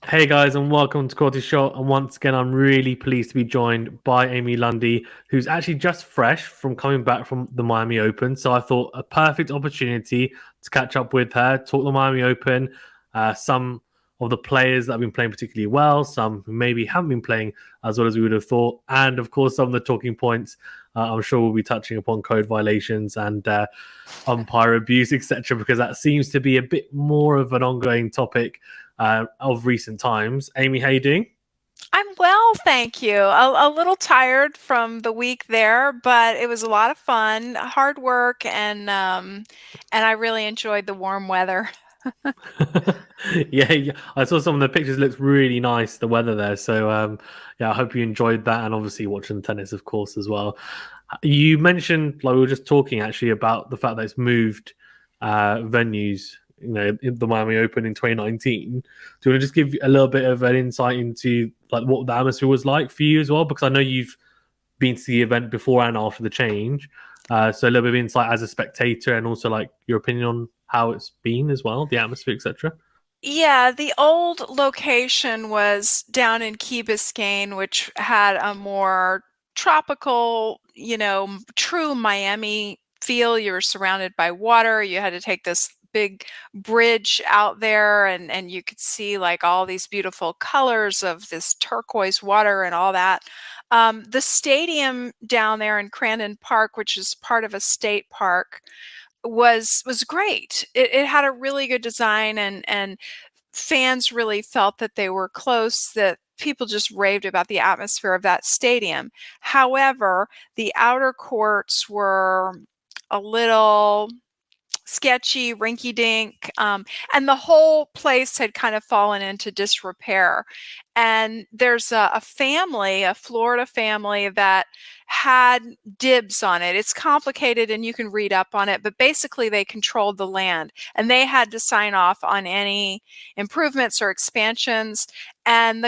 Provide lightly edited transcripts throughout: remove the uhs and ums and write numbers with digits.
Hey guys, and welcome to QualityShot. And once again, I'm really pleased to be joined by Amy Lundy, who's actually just fresh from coming back from the Miami Open. So I thought a perfect opportunity to catch up with her, talk the Miami Open, some of the players that have been playing particularly well, some who maybe haven't been playing as well as we would have thought, and of course, some of the talking points. I'm sure we'll be touching upon code violations and umpire abuse, etc., because that seems to be a bit more of an ongoing topic of recent times. Amy, how you doing? I'm well, thank you. A little tired from the week there, but it was a lot of fun, hard work, and I really enjoyed the warm weather. Yeah, I saw some of the pictures. Looks really nice, the weather there. So, yeah, I hope you enjoyed that, and obviously watching tennis, of course, as well. You mentioned, like we were just talking actually about the fact that it's moved venues. In the Miami Open in 2019. Do you want to just give a little bit of an insight into like what the atmosphere was like for you as well? Because I know you've been to the event before and after the change. So a little bit of insight as a spectator and also like your opinion on how it's been as well, the atmosphere, etc. Yeah, the old location was down in Key Biscayne, which had a more tropical, true Miami feel. You were surrounded by water. You had to take this big bridge out there and you could see like all these beautiful colors of this turquoise water and all that. The stadium down there in Crandon Park, which is part of a state park, was great. It had a really good design and fans really felt that they were close, that people just raved about the atmosphere of that stadium. However, the outer courts were a little sketchy, rinky dink, and the whole place had kind of fallen into disrepair. And there's a family, a Florida family, that had dibs on it. It's complicated and you can read up on it, but basically they controlled the land and they had to sign off on any improvements or expansions. And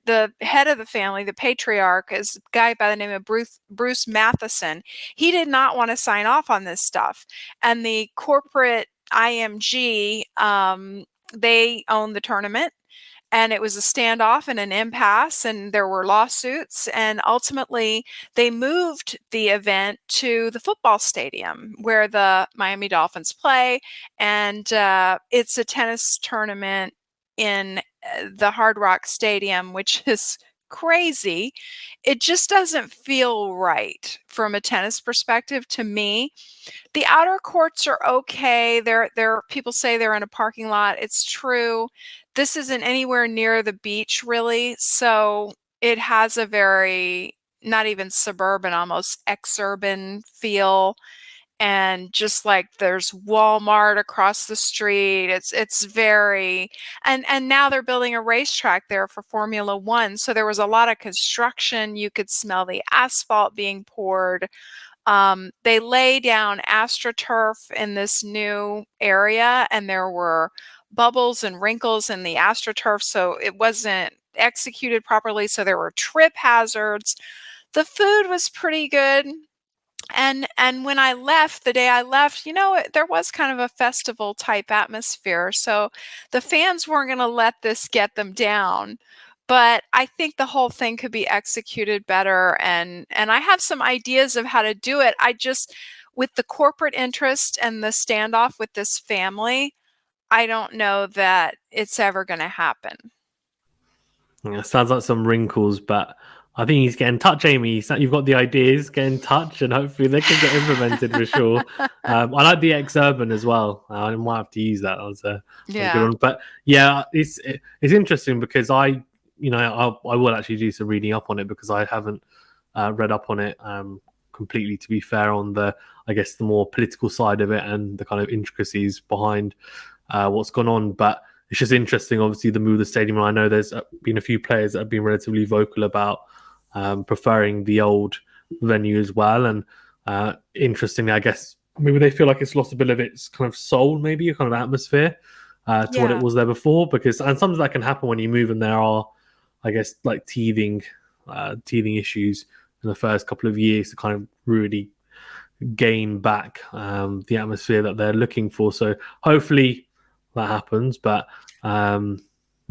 the head of the family, the patriarch, is a guy by the name of Bruce Matheson. He did not want to sign off on this stuff. And the corporate IMG, they own the tournament. And it was a standoff and an impasse, and there were lawsuits. And ultimately, they moved the event to the football stadium where the Miami Dolphins play. And it's a tennis tournament in the Hard Rock Stadium, which is crazy. It just doesn't feel right from a tennis perspective to me. The outer courts are okay. They're people say they're in a parking lot. It's true. This isn't anywhere near the beach really, so it has a very not even suburban, almost exurban feel. And just like there's Walmart across the street, it's very and now they're building a racetrack there for Formula One. So there was a lot of construction. You could smell the asphalt being poured. They lay down AstroTurf in this new area, and there were bubbles and wrinkles in the AstroTurf, so it wasn't executed properly. So there were trip hazards. The food was pretty good. And when I left, the day I left, there was kind of a festival type atmosphere. So the fans weren't going to let this get them down. But I think the whole thing could be executed better, and I have some ideas of how to do it. I just with the corporate interest and the standoff with this family, I don't know that it's ever going to happen. Yeah, sounds like some wrinkles, but I think he's getting in touch, Amy. You've got the ideas, get in touch, and hopefully they can get implemented for sure. I like the ex-urban as well. I might have to use that as a good Yeah. one. But yeah, it's interesting because I will actually do some reading up on it because I haven't read up on it completely. To be fair, on I guess the more political side of it and the kind of intricacies behind what's gone on, but it's just interesting, obviously, the move of the stadium. And I know there's been a few players that have been relatively vocal about preferring the old venue as well. And interestingly, I guess maybe they feel like it's lost a bit of its kind of soul, maybe a kind of atmosphere to what it Yeah. was there before. And sometimes that can happen when you move, and there are, I guess, like teething issues in the first couple of years to kind of really gain back the atmosphere that they're looking for. So hopefully that happens. But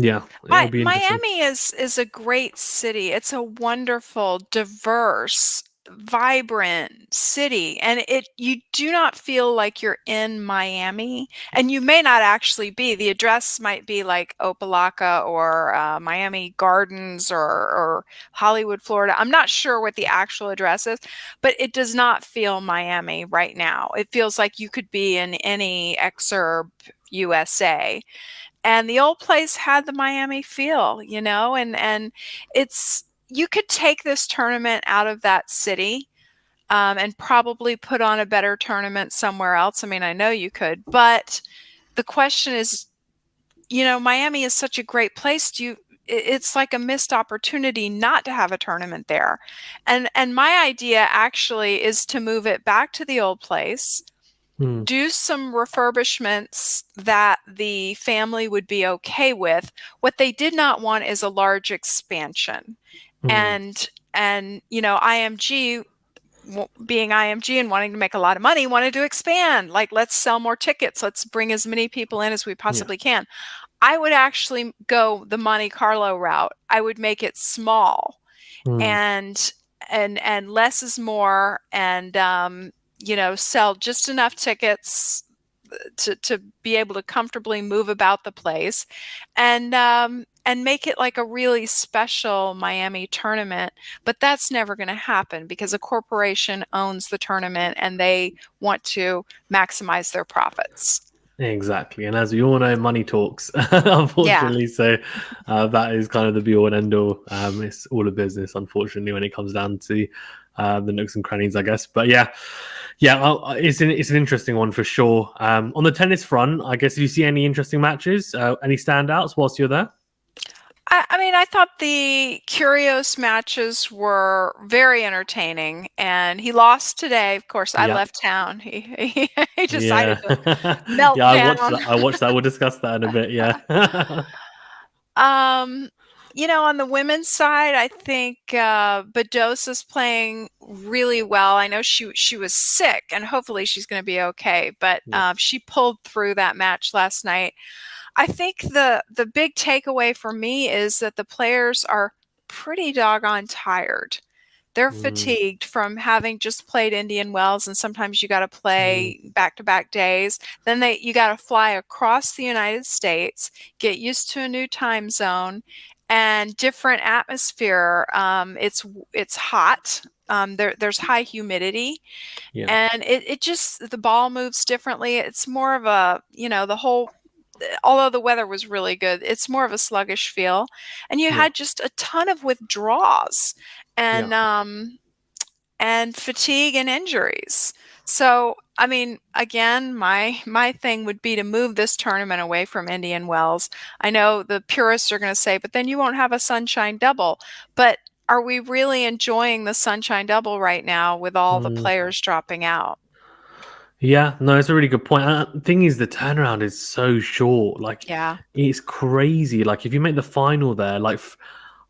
Yeah, it'll be interesting. Miami is a great city. It's a wonderful, diverse, vibrant city, and you do not feel like you're in Miami, and you may not actually be. The address might be like Opelika or Miami Gardens or Hollywood, Florida. I'm not sure what the actual address is, but it does not feel Miami right now. It feels like you could be in any exurb USA. And the old place had the Miami feel, and it's you could take this tournament out of that city, and probably put on a better tournament somewhere else. I mean, I know you could, but the question is, Miami is such a great place. It's like a missed opportunity not to have a tournament there. And my idea actually is to move it back to the old place, Mm, do some refurbishments that the family would be okay with. What they did not want is a large expansion. mm, And IMG, being IMG and wanting to make a lot of money, wanted to expand. Like, let's sell more tickets. Let's bring as many people in as we yeah. possibly can. I would actually go the Monte Carlo route. I would make it small, Mm, and less is more, and sell just enough tickets to be able to comfortably move about the place, and make it like a really special Miami tournament. But that's never going to happen because a corporation owns the tournament and they want to maximize their profits. exactly. And as we all know, money talks, Yeah. unfortunately. So that is kind of the be all and end all. It's all a business, unfortunately, when it comes down to the nooks and crannies, I guess. But yeah, it's an interesting one for sure. On the tennis front, I guess, do you see any interesting matches? Any standouts whilst you're there? I mean, I thought the Kyrgios matches were very entertaining, and he lost today. Of course, I Yeah. left town. He decided Yeah. to melt Yeah, I watched down. that. I watched that. We'll discuss that in a bit. Yeah. Um, on the women's side, I think Badosa's playing really well. I know she was sick, and hopefully she's going to be okay. But Yeah. she pulled through that match last night. I think the big takeaway for me is that the players are pretty doggone tired. They're Mm, fatigued from having just played Indian Wells, and sometimes you got to mm, play back-to-back days. Then you got to fly across the United States, get used to a new time zone and different atmosphere. It's hot. There's high humidity, yeah. and it just the ball moves differently. It's more of a, the whole, although the weather was really good, it's more of a sluggish feel. And you Yeah. had just a ton of withdrawals Yeah. and fatigue and injuries. So, I mean, again, my thing would be to move this tournament away from Indian Wells. I know the purists are going to say, but then you won't have a sunshine double. But are we really enjoying the sunshine double right now with all the Mm. players dropping out? Yeah, no, it's a really good point. The thing is, the turnaround is so short. Like, Yeah. it's crazy. Like, if you make the final there,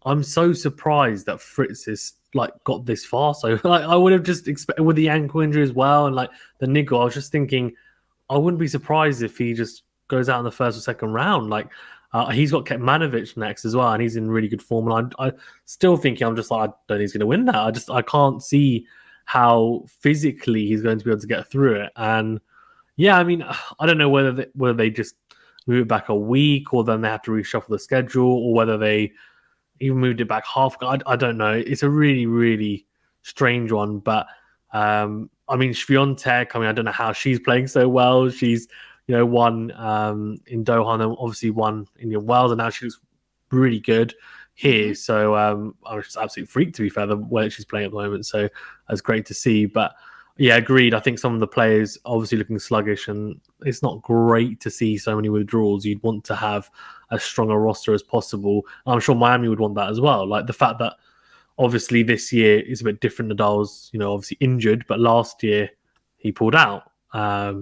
I'm so surprised that Fritz is like got this far. So, like, I would have just expected with the ankle injury as well, and like the niggle. I was just thinking, I wouldn't be surprised if he just goes out in the first or second round. Like, he's got Kekmanovic next as well, and he's in really good form. And I still thinking, I'm just like, I don't think he's going to win that. I can't see how physically he's going to be able to get through it. And yeah, I mean, I don't know whether they just move it back a week, or then they have to reshuffle the schedule, or whether they even moved it back half. I don't know. It's a really, really strange one. But I mean, Swiatek, I mean, I don't know how she's playing so well. She's, won in Doha, and obviously won in Indian Wells, and now she's really good here. Hmm. So I was just absolutely freaked, to be fair, the way she's playing at the moment. So that's great to see. But yeah, agreed. I think some of the players obviously looking sluggish, and it's not great to see so many withdrawals. You'd want to have as strong a roster as possible. I'm sure Miami would want that as well. Like the fact that obviously this year is a bit different. Nadal's, obviously injured, but last year he pulled out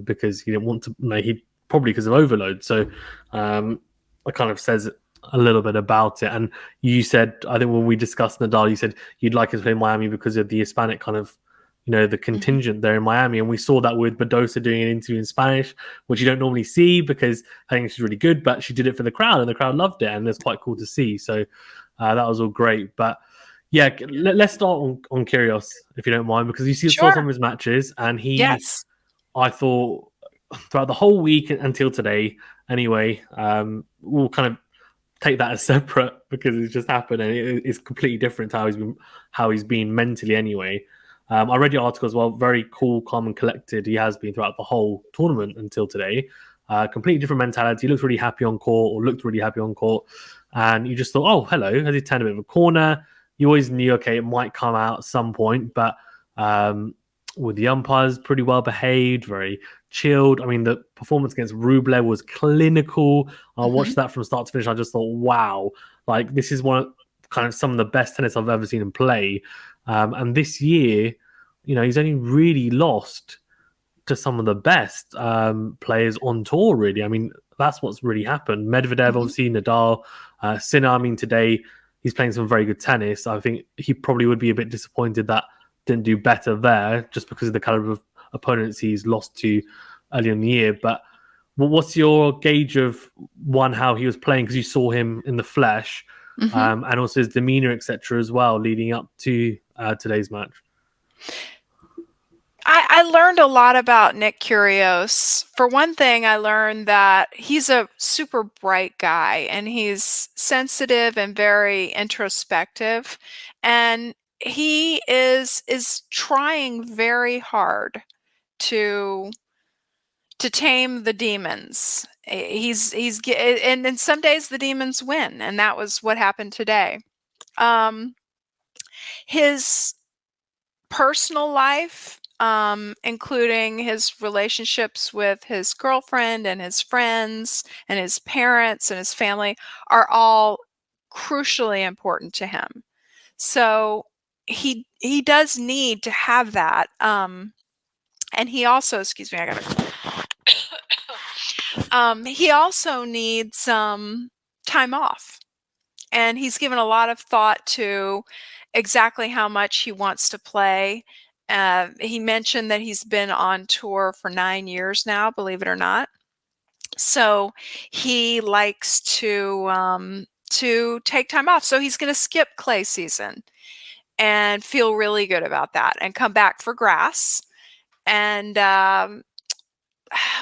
because he didn't want to. He probably because of overload. So that kind of says a little bit about it. And you said, I think when we discussed Nadal, you said you'd like him to play Miami because of the Hispanic kind of the contingent there in Miami. And we saw that with Badosa doing an interview in Spanish, which you don't normally see because I think she's really good, but she did it for the crowd and the crowd loved it. And it's quite cool to see. So that was all great. But yeah, let's start on Kyrgios, if you don't mind, because you saw some of his matches and I thought throughout the whole week until today, anyway, we'll kind of take that as separate because it's just happened and it's completely different to how he's been mentally anyway. I read your article as well. Very cool, calm, and collected he has been throughout the whole tournament until today. Completely different mentality. He looked really happy on court, and you just thought, oh, hello. Has he turned a bit of a corner? You always knew, okay, it might come out at some point, but with the umpires, pretty well behaved, very chilled. I mean, the performance against Rublev was clinical. I watched that from start to finish. I just thought, wow, like this is kind of some of the best tennis I've ever seen him play. And this year, he's only really lost to some of the best players on tour, really. I mean, that's what's really happened. Medvedev, obviously, Nadal, Sinner. I mean, today he's playing some very good tennis. I think he probably would be a bit disappointed that didn't do better there just because of the caliber of opponents he's lost to earlier in the year. But what's your gauge of how he was playing, because you saw him in the flesh, and also his demeanor, etc., as well, leading up to today's match? I learned a lot about Nick Kyrgios. For one thing, I learned that he's a super bright guy and he's sensitive and very introspective, and he is trying very hard to tame the demons. And some days the demons win, and that was what happened today. His personal life, including his relationships with his girlfriend and his friends and his parents and his family, are all crucially important to him. So he does need to have that. And he also, excuse me, he also needs time off. And he's given a lot of thought to exactly how much he wants to play. He mentioned that he's been on tour for 9 years now, believe it or not. So he likes to take time off. So he's going to skip clay season and feel really good about that and come back for grass. And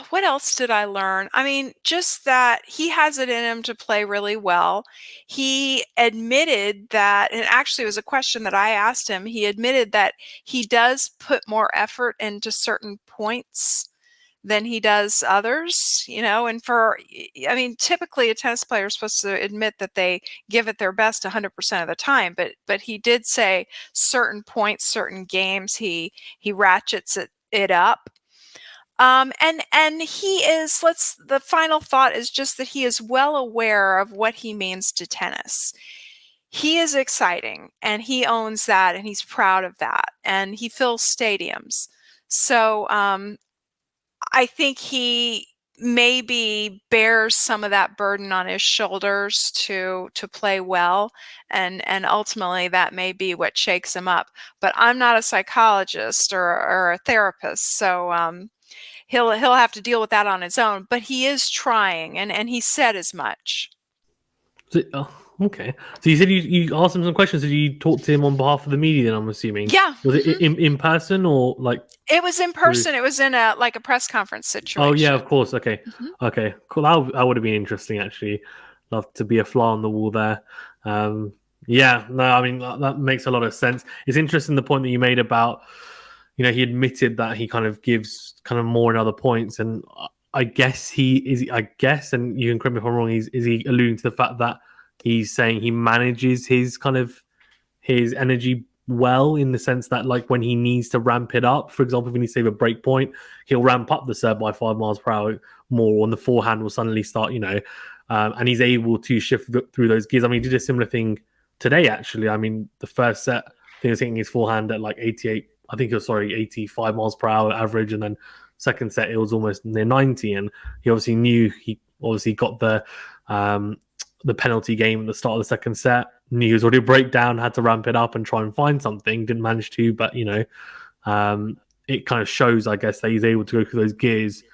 what else did I learn? I mean, just that he has it in him to play really well. He admitted that, and actually it was a question that I asked him, he admitted that he does put more effort into certain points than he does others, and typically a tennis player is supposed to admit that they give it their best 100% of the time, but he did say certain points, certain games, he ratchets it up. And he is, the final thought is just that he is well aware of what he means to tennis. He is exciting and he owns that and he's proud of that and he fills stadiums. So I think he maybe bears some of that burden on his shoulders to play well, and ultimately that may be what shakes him up. But I'm not a psychologist or a therapist, so he'll have to deal with that on his own, but he is trying, and he said as much. Okay. So you said you asked him some questions. Did you talk to him on behalf of the media then, I'm assuming? Yeah. Was it in person or like? It was in person. It was in a press conference situation. Oh yeah, of course. Okay. Okay, cool. That would have been interesting, actually. Love to be a fly on the wall there. Yeah, no, I mean, that makes a lot of sense. It's interesting the point that you made about, he admitted that he kind of gives kind of more in other points, and I guess and you can correct me if I'm wrong, is he alluding to the fact that he's saying he manages his energy well, in the sense that, like, when he needs to ramp it up, for example, if he needs to save a break point, he'll ramp up the serve by 5 miles per hour more, and the forehand will suddenly start, and he's able to shift through those gears. I mean, he did a similar thing today, actually. I mean, the first set, I think he was hitting his forehand at like 85 miles per hour average, and then second set it was almost near 90, and he obviously knew he got the penalty game at the start of the second set, knew he was already a breakdown, had to ramp it up and try and find something, didn't manage to, but it kind of shows, I guess, that he's able to go through those gears.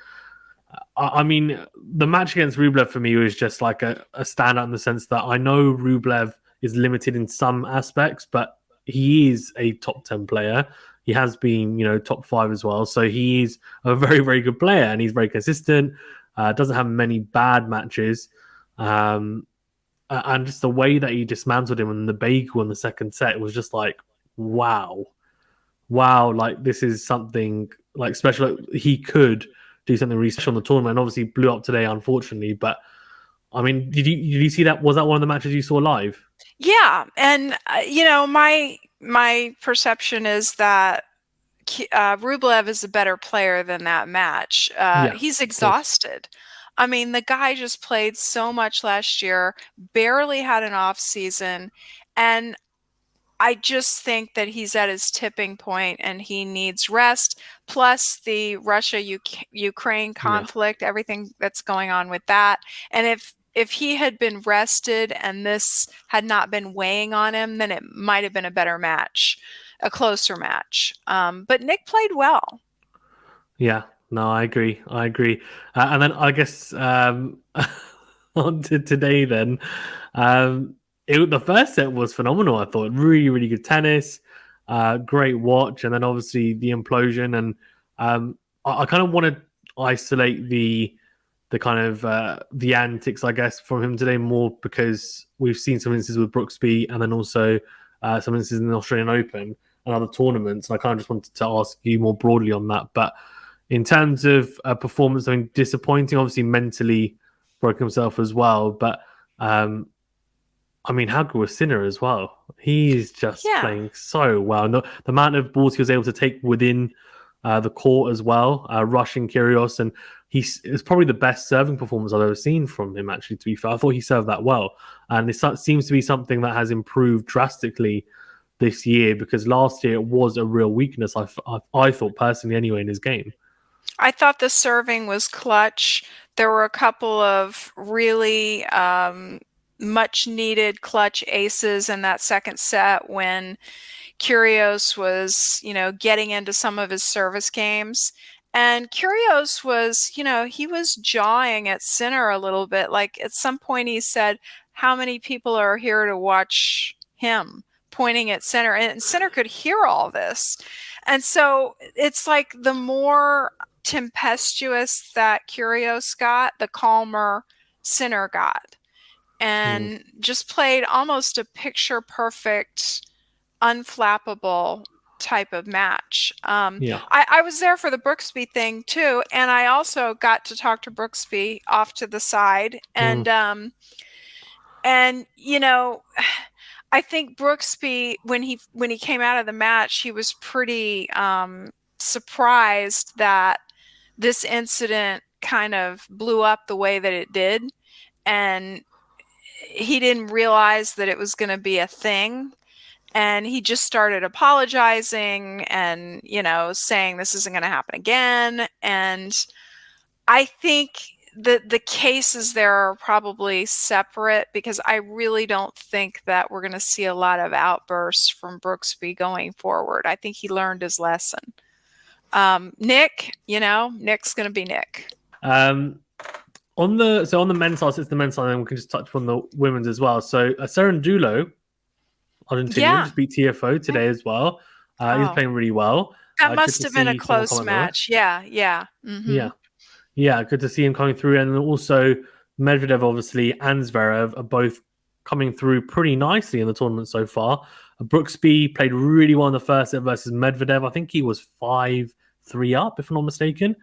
I mean, the match against Rublev for me was just like a standout in the sense that I know Rublev is limited in some aspects, but he is a top 10 player. He has been, top 5 as well. So he is a very, very good player and he's very consistent. Doesn't have many bad matches. And just the way that he dismantled him in the bagel in the second set was just like, wow. Wow, like this is something like special. Like, he could do something really special in the tournament and obviously blew up today, unfortunately. But I mean, did you see that? Was that one of the matches you saw live? Yeah, and my perception is that Rublev is a better player than that match. Yeah, He's of course. exhausted. I mean, the guy just played so much last year, barely had an off season, and I just think that he's at his tipping point and he needs rest. Plus the Russia Ukraine Yeah. conflict, everything that's going on with that. And if he had been rested and this had not been weighing on him, then it might have been a better match, a closer match. But Nick played well. Yeah, no, I agree. I agree. And then I guess on to today then. The first set was phenomenal. I thought really, really good tennis, great watch, and then obviously the implosion. And I kind of want to isolate the kind of the antics, I guess, from him today more because we've seen some instances with Brooksby and then also some instances in the Australian Open and other tournaments. And I kind of just wanted to ask you more broadly on that, but. In terms of performance, I mean, disappointing. Obviously, mentally broke himself as well. But I mean, how good was Sinner as well? He's just Yeah. playing so well. The amount of balls he was able to take within the court as well, rushing Kyrgios, and it's probably the best serving performance I've ever seen from him. Actually, to be fair, I thought he served that well, and it seems to be something that has improved drastically this year because last year it was a real weakness. I thought personally, anyway, in his game. I thought the serving was clutch. There were a couple of really much needed clutch aces in that second set when Kyrgios was, getting into some of his service games. And Kyrgios was, he was jawing at Sinner a little bit. Like at some point he said, how many people are here to watch him? Pointing at Sinner. And Sinner could hear all this. And so it's like the more tempestuous that Kyrgios got, the calmer Sinner got. And just played almost a picture perfect unflappable type of match. Yeah. I was there for the Brooksby thing too, and I also got to talk to Brooksby off to the side, and I think Brooksby when he came out of the match, he was pretty surprised that this incident kind of blew up the way that it did, and he didn't realize that it was going to be a thing. And he just started apologizing and, saying this isn't going to happen again. And I think the cases there are probably separate because I really don't think that we're going to see a lot of outbursts from Brooksby going forward. I think he learned his lesson. Nick, Nick's going to be Nick. On the men's side, it's the men's side, and we can just touch on the women's as well. So Cerundolo, Argentinian, just beat TFO today as well. He's playing really well. That must have been a close match. Yeah. Mm-hmm. Yeah. Good to see him coming through, and also Medvedev, obviously, and Zverev are both coming through pretty nicely in the tournament so far. Brooksby played really well in the first set versus Medvedev. I think he was 5-3 up, if I'm not mistaken.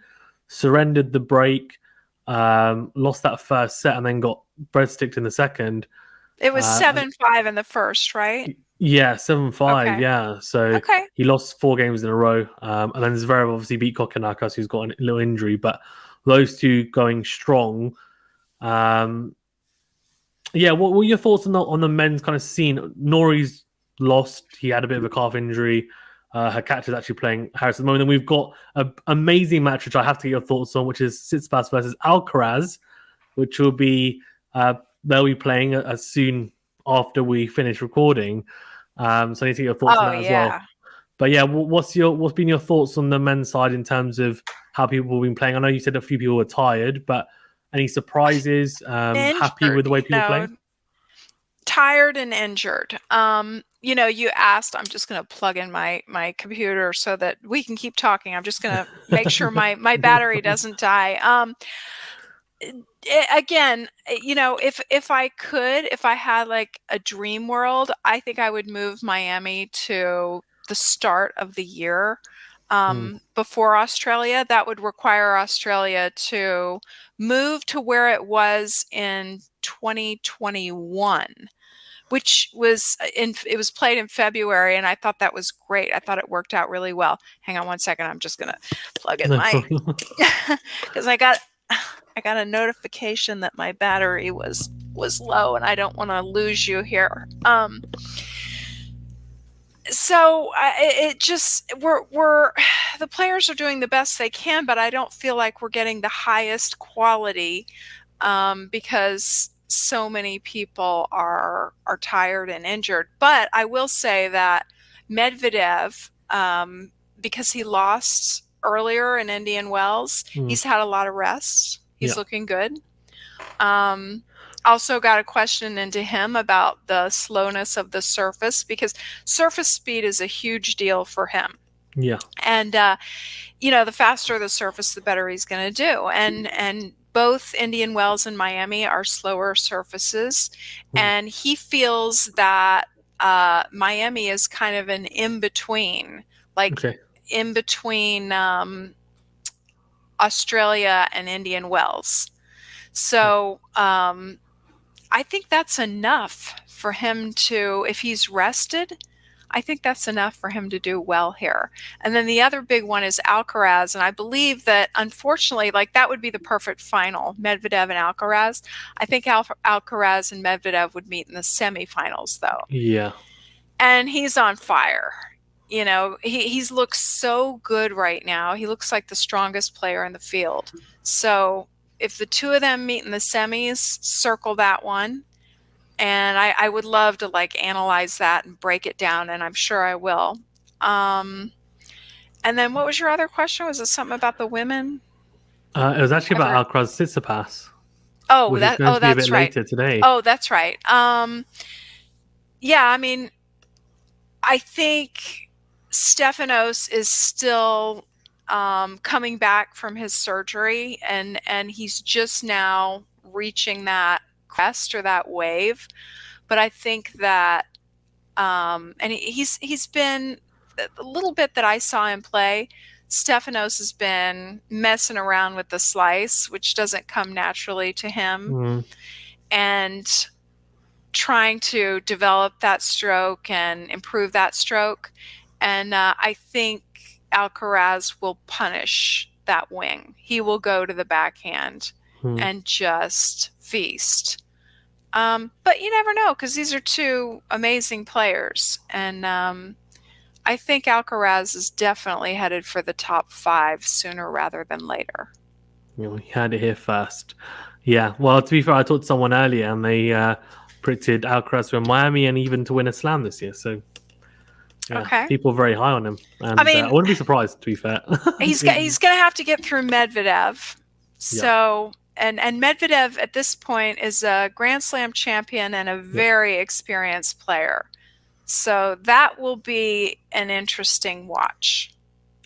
Surrendered the break, lost that first set, and then got breadsticked in the second. It was 7-5 in the first, right? Yeah, 7-5. Okay. Yeah, so he lost 4 games in a row, and then Zverev obviously beat Kokkinakis, who's got a little injury. But those two going strong. Yeah, what were your thoughts on the men's kind of scene? Nori's lost; he had a bit of a calf injury. Her catch is actually playing Harris at the moment. And we've got an amazing match, which I have to get your thoughts on, which is Tsitsipas versus Alcaraz, which will be they'll be playing as soon after we finish recording. So I need to get your thoughts on that as well. But yeah, what's been your thoughts on the men's side in terms of how people have been playing? I know you said a few people were tired, but any surprises? Happy with Injured, the way people play? tired and injured. You asked, I'm just going to plug in my computer so that we can keep talking. I'm just going to make sure my battery doesn't die. Again, if I had like a dream world, I think I would move Miami to the start of the year, before Australia. That would require Australia to move to where it was in 2021, which was it was played in February, and I thought that was great. I thought it worked out really well. Hang on one second. I'm just going to plug in because I got a notification that my battery was low, and I don't want to lose you here. So we're the players are doing the best they can, but I don't feel like we're getting the highest quality, because so many people are tired and injured. But I will say that Medvedev, because he lost earlier in Indian Wells, he's had a lot of rest. He's looking good. Also got a question into him about the slowness of the surface, because surface speed is a huge deal for him. Yeah. And, the faster the surface, the better he's going to do. And both Indian Wells and Miami are slower surfaces. And he feels that Miami is kind of an in-between, in between Australia and Indian Wells. So I think that's enough for him to, if he's rested, I think that's enough for him to do well here. And then the other big one is Alcaraz. And I believe that, unfortunately, that would be the perfect final, Medvedev and Alcaraz. I think Alcaraz and Medvedev would meet in the semifinals, though. Yeah. And he's on fire. He's looks so good right now. He looks like the strongest player in the field. So if the two of them meet in the semis, circle that one. And I would love to analyze that and break it down, and I'm sure I will. And then what was your other question? Was it something about the women? It was actually about Alcaraz Tsitsipas. Oh, that's right. A bit later today. Oh, that's right. Yeah, I mean, I think Stefanos is still coming back from his surgery, and he's just now reaching that crest or that wave. But I think that and he's been, a little bit that I saw him play, Stefanos has been messing around with the slice, which doesn't come naturally to him, and trying to develop that stroke and improve that stroke. And I think Alcaraz will punish that wing. He will go to the backhand and just feast. But you never know, because these are two amazing players. And I think Alcaraz is definitely headed for the top 5 sooner rather than later. You had it here first. Yeah, well, to be fair, I talked to someone earlier, and they predicted Alcaraz to win Miami and even to win a slam this year. So, yeah, people are very high on him. And, I mean, I wouldn't be surprised, to be fair. he's going to have to get through Medvedev. So... And Medvedev at this point is a Grand Slam champion and a very experienced player. So that will be an interesting watch.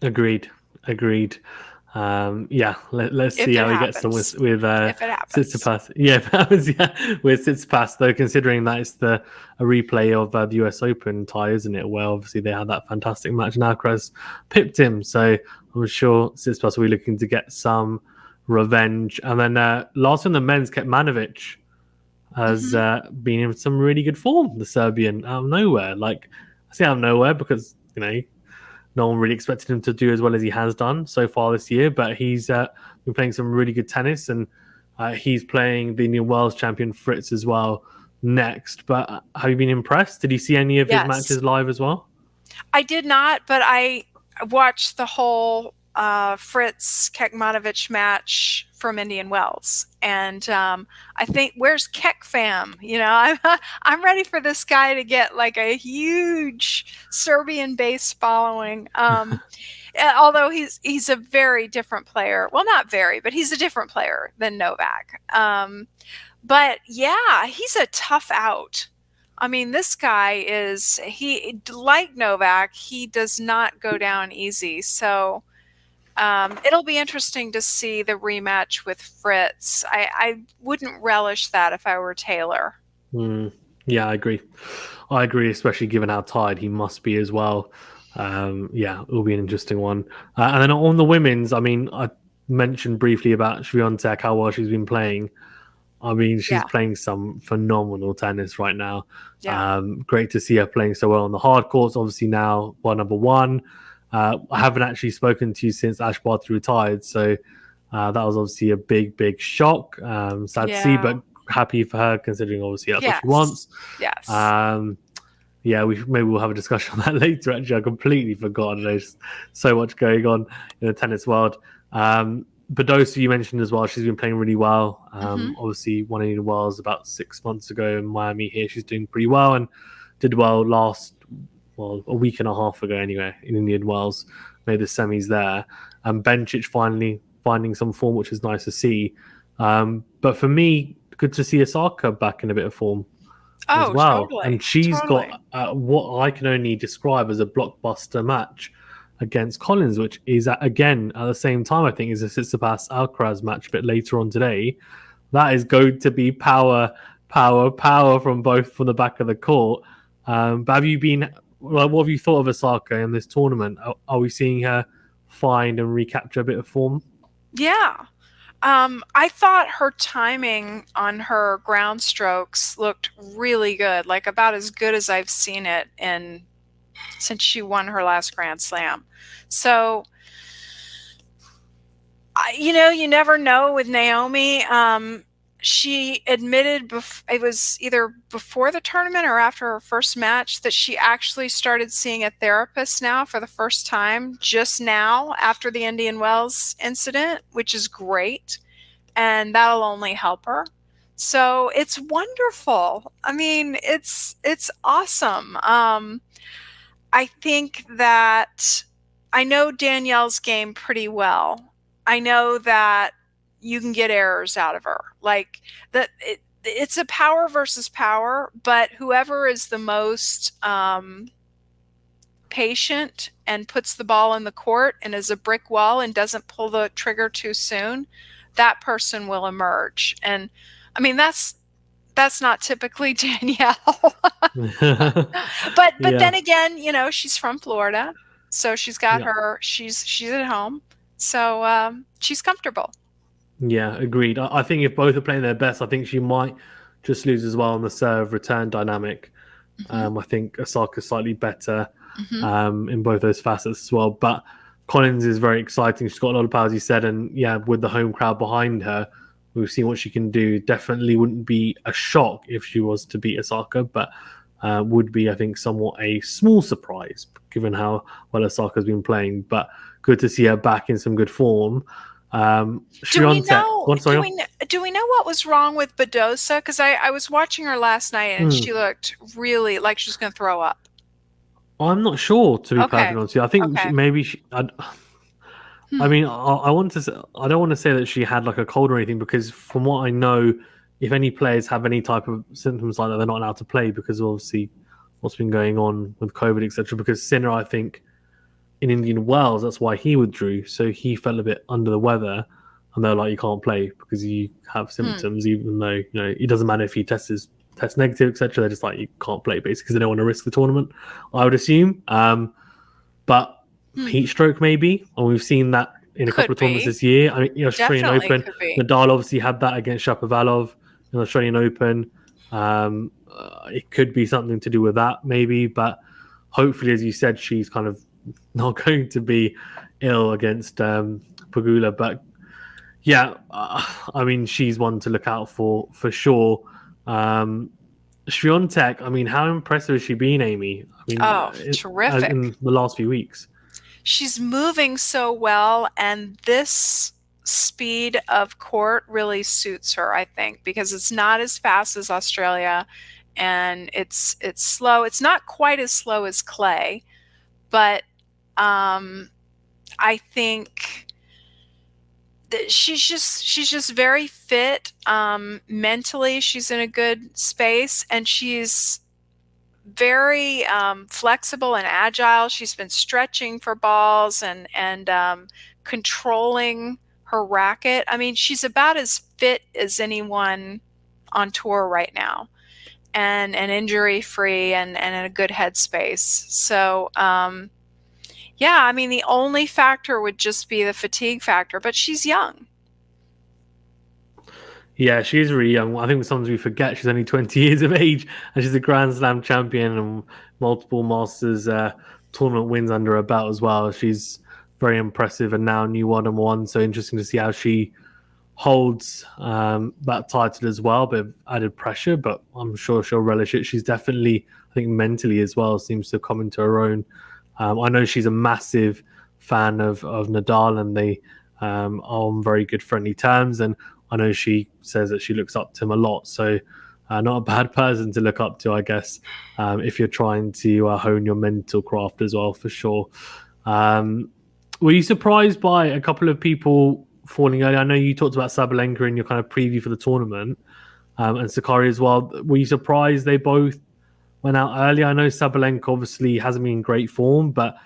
Agreed. Let's see how he gets on with Tsitsipas. Yeah, if it happens, with Tsitsipas, though, considering that it's a replay of the US Open tie, isn't it? Well, obviously they had that fantastic match and Alcaraz pipped him. So I'm sure Tsitsipas will be looking to get some revenge. And then last on the men's, Kecmanovic has been in some really good form, the Serbian, out of nowhere. I say out of nowhere because no one really expected him to do as well as he has done so far this year, but he's been playing some really good tennis, and he's playing the new world champion Fritz as well next. But have you been impressed? Did you see any of his matches live as well? I did not, but I watched the whole Fritz Kekmanovic match from Indian Wells. And I think, where's Kek fam? I'm ready for this guy to get like a huge Serbian base following. Although he's a very different player. Well, not very, but he's a different player than Novak. But yeah, he's a tough out. I mean, this guy like Novak, he does not go down easy. So it'll be interesting to see the rematch with Fritz. I wouldn't relish that if I were Taylor. Yeah, I agree, especially given how tired he must be as well. Yeah, it'll be an interesting one. And then on the women's, I mean, I mentioned briefly about Swiatek, how well she's been playing. I mean, she's playing some phenomenal tennis right now. Yeah. Great to see her playing so well on the hard courts. Obviously now number one. I haven't actually spoken to you since Ash Barty retired, so that was obviously a big shock. Sad to see, but happy for her considering obviously that's what she wants. Yes. Yeah, maybe we'll have a discussion on that later. Actually, I completely forgot. There's so much going on in the tennis world. Badosa, you mentioned as well. She's been playing really well. Obviously, won Indian Wells about 6 months ago in Miami. Here, she's doing pretty well and did well a week and a half ago anyway in Indian Wells. Made the semis there. And Bencic finally finding some form, which is nice to see. But for me, good to see Osaka back in a bit of form as well. Totally. And she's got what I can only describe as a blockbuster match against Collins, which is again at the same time I think is a Tsitsipas Alcaraz match a bit later on today. That is going to be power from the back of the court. But what have you thought of Osaka in this tournament? Are we seeing her find and recapture a bit of form? Yeah. I thought her timing on her ground strokes looked really good, like about as good as I've seen it since she won her last Grand Slam. So, you never know with Naomi. She admitted it was either before the tournament or after her first match that she actually started seeing a therapist now for the first time just now after the Indian Wells incident, which is great. And that'll only help her. So it's wonderful. I mean, it's awesome. I think that I know Danielle's game pretty well. I know that you can get errors out of her. Like it's a power versus power, but whoever is the most patient and puts the ball in the court and is a brick wall and doesn't pull the trigger too soon, that person will emerge. And I mean, that's not typically Danielle. but then again, she's from Florida, so she's got she's at home, so she's comfortable. Yeah, agreed. I think if both are playing their best, I think she might just lose as well on the serve return dynamic. I think Osaka's slightly better in both those facets as well. But Collins is very exciting. She's got a lot of power, as you said, and with the home crowd behind her, we've seen what she can do. Definitely wouldn't be a shock if she was to beat Osaka, but would be, I think, somewhat a small surprise given how well Osaka's been playing. But good to see her back in some good form. Do we know what was wrong with Badosa? Because I was watching her last night and she looked really like she was going to throw up. I'm not sure, to be perfectly honest with you. I think maybe I mean, I don't want to say that she had like a cold or anything, because from what I know, if any players have any type of symptoms like that, they're not allowed to play because of obviously what's been going on with COVID, etc. Because Sinner, I think, in Indian Wells, that's why he withdrew. So he felt a bit under the weather, and they're like, you can't play because you have symptoms, even though it doesn't matter if he tests negative, etc. They're just like, you can't play basically because they don't want to risk the tournament, I would assume. But heat stroke maybe, and we've seen that in a couple of tournaments this year. I mean, Australian Open, Nadal obviously had that against Shapovalov in the Australian Open. It could be something to do with that maybe, but hopefully, as you said, she's kind of not going to be ill against Pegula. But I mean, she's one to look out for sure. Swiatek, I mean, how impressive has she been, Amy? I mean, terrific in the last few weeks. she's moving so well, and this speed of court really suits her, I think, because it's not as fast as Australia, and it's slow. It's not quite as slow as clay, but I think that she's just very fit. Mentally, she's in a good space, and she's very flexible and agile. She's been stretching for balls and controlling her racket. I mean, she's about as fit as anyone on tour right now, and injury free and in a good headspace. So yeah, I mean, the only factor would just be the fatigue factor, but she's young. Yeah, she is really young. I think sometimes we forget she's only 20 years of age, and she's a Grand Slam champion and multiple Masters tournament wins under her belt as well. She's very impressive, and now new one and one. So interesting to see how she holds that title as well. Bit of added pressure, but I'm sure she'll relish it. She's definitely, I think, mentally as well, seems to come into her own. I know she's a massive fan of Nadal, and they are on very good friendly terms. And I know she says that she looks up to him a lot. So not a bad person to look up to, I guess, if you're trying to hone your mental craft as well, for sure. Were you surprised by a couple of people falling early? I know you talked about Sabalenka in your kind of preview for the tournament, and Sakari as well. Were you surprised they both went out early? I know Sabalenka obviously hasn't been in great form, but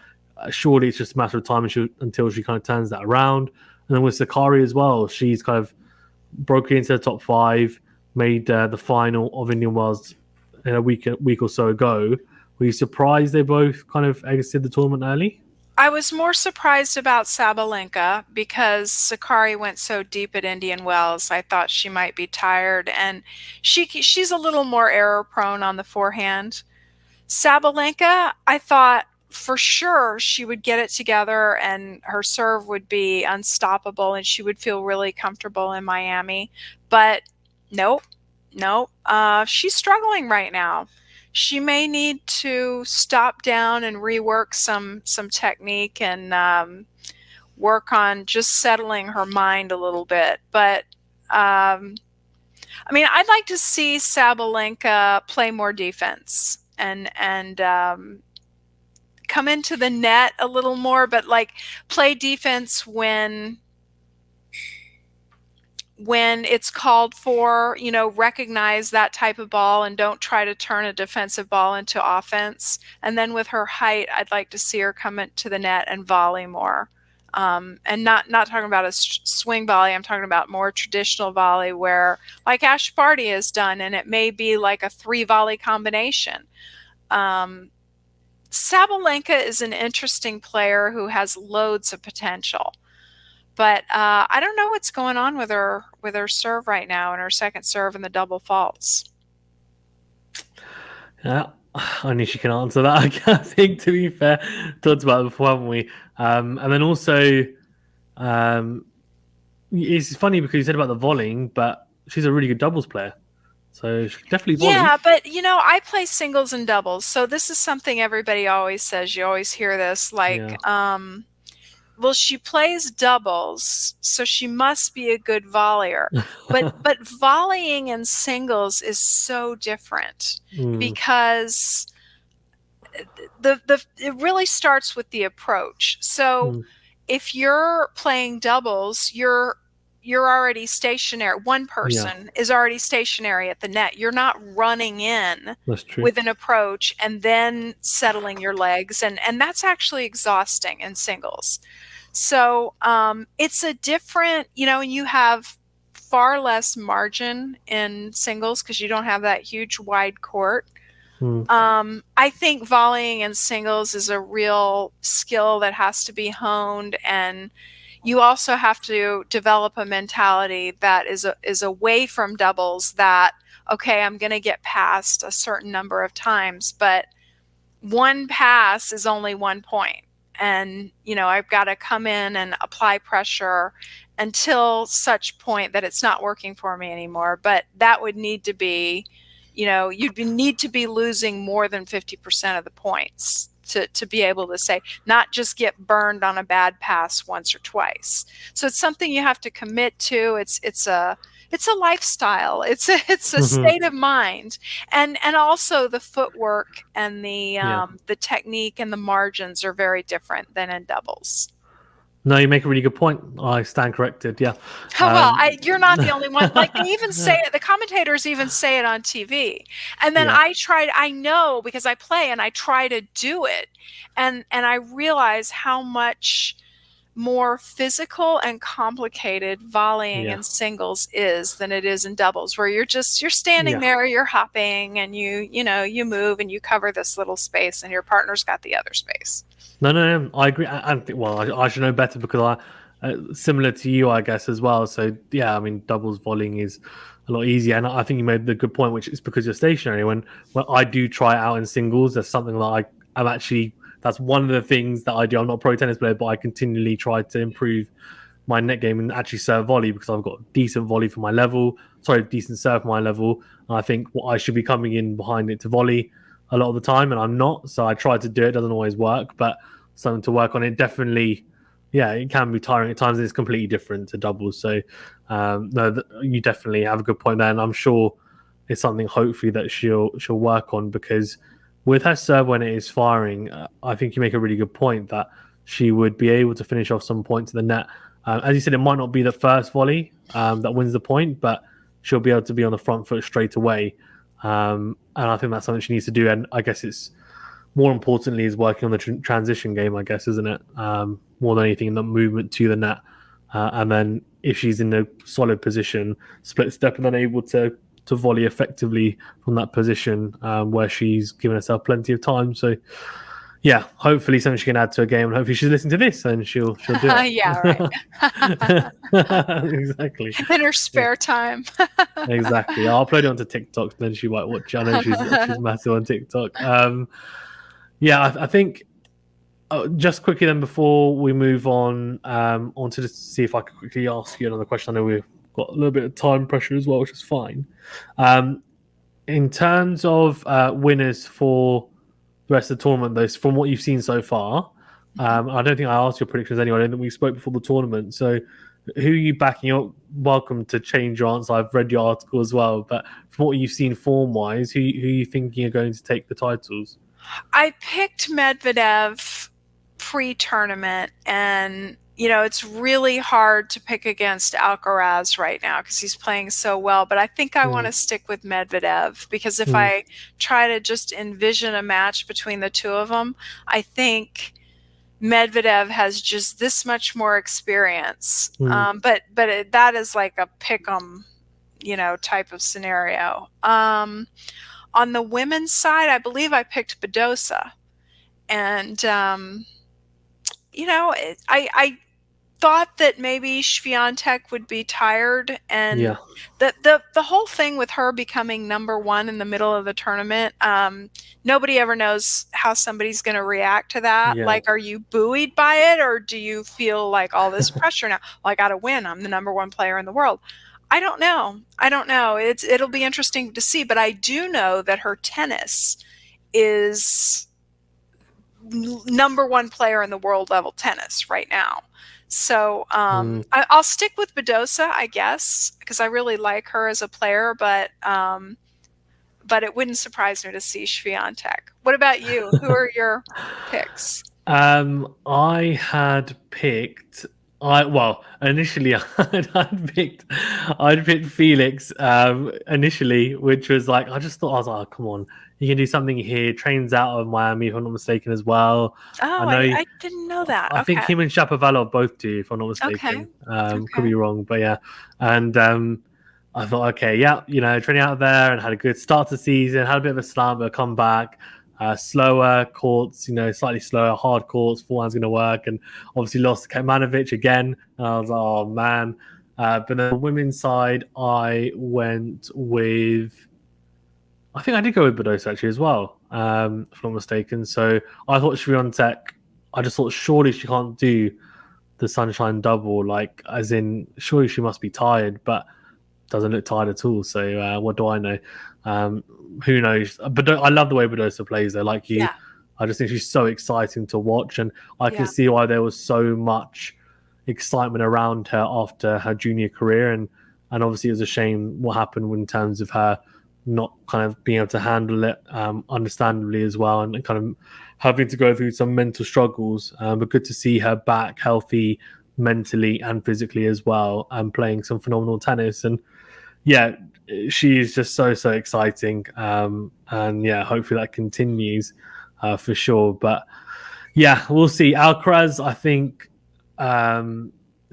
surely it's just a matter of time until she kind of turns that around. And then with Sakari as well, she's kind of broke into the top five, made the final of Indian Wells a week or so ago. Were you surprised they both kind of exited the tournament early? I was more surprised about Sabalenka because Sakari went so deep at Indian Wells. I thought she might be tired, and she's a little more error prone on the forehand. Sabalenka, I thought for sure she would get it together and her serve would be unstoppable and she would feel really comfortable in Miami. But nope, nope. She's struggling right now. She may need to stop down and rework some technique and work on just settling her mind a little bit. But I mean, I'd like to see Sabalenka play more defense and come into the net a little more, but like play defense when it's called for, you know, recognize that type of ball and don't try to turn a defensive ball into offense. And then with her height, I'd like to see her come into the net and volley more. And not talking about a swing volley. I'm talking about more traditional volley where, like Ash Barty has done, and it may be like a 3 volley combination. Sabalenka is an interesting player who has loads of potential. But I don't know what's going on with her serve right now and her second serve and the double faults. Yeah, only she can answer that. I think, to be fair, talked about it before, haven't we? And then also, it's funny because you said about the volleying, but she's a really good doubles player, so she can definitely volley. Yeah, but you know, I play singles and doubles, so this is something everybody always says. You always hear this, Yeah. like, well, she plays doubles, so she must be a good volleyer. But volleying in singles is so different because it really starts with the approach. So if you're playing doubles, you're already stationary. One person is already stationary at the net. You're not running in with an approach and then settling your legs, and that's actually exhausting in singles. So it's a different, you know, and you have far less margin in singles because you don't have that huge wide court. I think volleying in singles is a real skill that has to be honed, and you also have to develop a mentality that is away from doubles that, okay, I'm going to get past a certain number of times, but one pass is only 1 point. And, you know, I've got to come in and apply pressure until such point that it's not working for me anymore. But that would need to be, you know, you'd need to be losing more than 50% of the points to be able to say, not just get burned on a bad pass once or twice. So it's something you have to commit to. It's a lifestyle. It's a state of mind, and also the footwork and the technique and the margins are very different than in doubles. No, you make a really good point. I stand corrected. Yeah. Well, you're not the only one. Like, they even say it, the commentators even say it on TV. And then I know, because I play and I try to do it. And I realize how much more physical and complicated volleying in singles is than it is in doubles, where you're standing there, you're hopping, and you move and you cover this little space and your partner's got the other space. No, I agree. I should know better because similar to you, I guess, as well. So yeah, I mean, doubles volleying is a lot easier, and I think you made the good point, which is because you're stationary. When I do try it out in singles, there's something that I'm actually. That's one of the things that I do. I'm not a pro tennis player, but I continually try to improve my net game and actually serve volley, because I've got decent volley for my level. Sorry, decent serve for my level. And I think I should be coming in behind it to volley a lot of the time, and I'm not. So I try to do it. Doesn't always work, but something to work on. It definitely, it can be tiring at times, and it's completely different to doubles. So no, you definitely have a good point there, and I'm sure it's something hopefully that she'll work on, because with her serve when it is firing, I think you make a really good point that she would be able to finish off some points to the net. As you said, it might not be the first volley that wins the point, but she'll be able to be on the front foot straight away. And I think that's something she needs to do. And I guess it's more importantly is working on the transition game, I guess, isn't it? More than anything, the movement to the net. And then if she's in a solid position, split step, and then able to volley effectively from that position where she's given herself plenty of time. So yeah, hopefully something she can add to her game, and hopefully she's listening to this and she'll do it. Yeah, right. Exactly. In her spare time. Exactly. I'll upload it onto TikTok, then she might watch it. I know she's massive on TikTok. I think just quickly then before we move on to just see if I could quickly ask you another question. I know we've got a little bit of time pressure as well, which is fine. In terms of winners for the rest of the tournament, though, from what you've seen so far, I don't think I asked your predictions anyway. I don't think we spoke before the tournament. So who are you backing? You're welcome to change your answer. I've read your article as well. But from what you've seen form-wise, who are you thinking are going to take the titles? I picked Medvedev pre-tournament, and it's really hard to pick against Alcaraz right now because he's playing so well. But I think I want to stick with Medvedev, because if I try to just envision a match between the two of them, I think Medvedev has just this much more experience. But that is like a pick-em, type of scenario. On the women's side, I believe I picked Badosa. And, I thought that maybe Swiatek would be tired, and the whole thing with her becoming number one in the middle of the tournament, nobody ever knows how somebody's going to react to that. Like, are you buoyed by it, or do you feel like all this pressure now? Well, I got to win. I'm the number one player in the world. I don't know. It'll be interesting to see, but I do know that her tennis is number one player in the world level tennis right now. So I'll stick with Badosa, I guess, because I really like her as a player, but it wouldn't surprise me to see Swiatek. What about you? Who are your picks? I had picked. Initially I'd picked Felix initially, which was like, I was like, oh, come on, you can do something here. Trains out of Miami, if I'm not mistaken, as well. Oh, I didn't know that. I think him and Shapovalov both do, if I'm not mistaken. Could be wrong, but yeah. And I thought, okay, training out there and had a good start to the season, had a bit of a slump, but come back. Slower courts, slightly slower, hard courts, forehand's going to work, and obviously lost to Kecmanovic again. And I was like, oh man. But then on the women's side, I went with, I think I did go with Badosa actually as well, if I'm not mistaken. So I thought Swiatek, I just thought surely she can't do the Sunshine double, like as in surely she must be tired, but doesn't look tired at all. So what do I know? Who knows? But I love the way Badosa plays though. Like you, I just think she's so exciting to watch, and I can Yeah. see why there was so much excitement around her after her junior career, and obviously it was a shame what happened in terms of her not kind of being able to handle it understandably as well, and kind of having to go through some mental struggles. But good to see her back healthy mentally and physically as well, and playing some phenomenal tennis. And yeah, she is just so exciting. And yeah, hopefully that continues for sure. But yeah, we'll see. Alcaraz, I think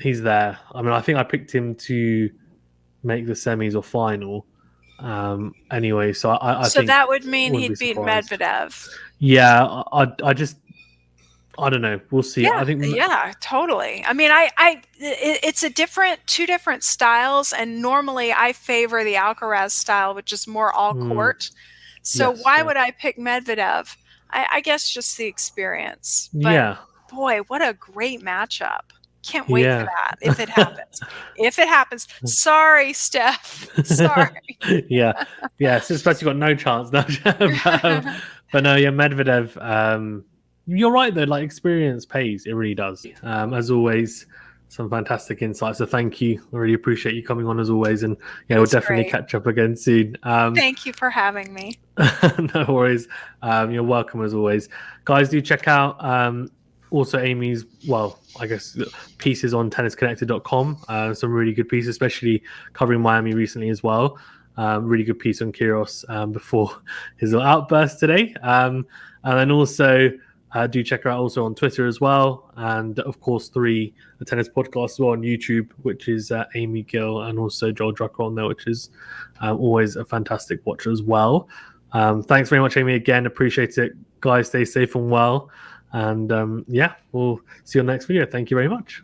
he's there. I mean, I think I picked him to make the semis or final. Anyway, so I So think that would mean wouldn't be he'd beat surprised. Medvedev. Yeah, I just I don't know. We'll see. I Yeah, think yeah, totally. I mean, it's a two different styles, and normally I favor the Alcaraz style, which is more all court. So yes, why yeah. would I pick Medvedev? I guess just the experience. But Yeah. boy, what a great matchup. Can't wait for Yeah. that if it happens. If it happens. Sorry, Steph. Sorry. Yeah. Yeah. So especially got no chance now. But no, yeah, Medvedev. You're right though. Like experience pays. It really does. As always, some fantastic insights. So thank you. I really appreciate you coming on as always. And yeah, we'll That's definitely great. catch up again soon. Thank you for having me. No worries. You're welcome as always. Guys, do check out also Amy's, well, I guess pieces on tennisconnected.com. Some really good pieces, especially covering Miami recently as well. Really good piece on Kyrgios before his little outburst today. And then also do check her out also on Twitter as well. And of course, the tennis podcast as well on YouTube, which is Amy Gill and also Joel Drucker on there, which is always a fantastic watch as well. Thanks very much, Amy, again. Appreciate it. Guys, stay safe and well. And yeah, we'll see you on the next video. Thank you very much.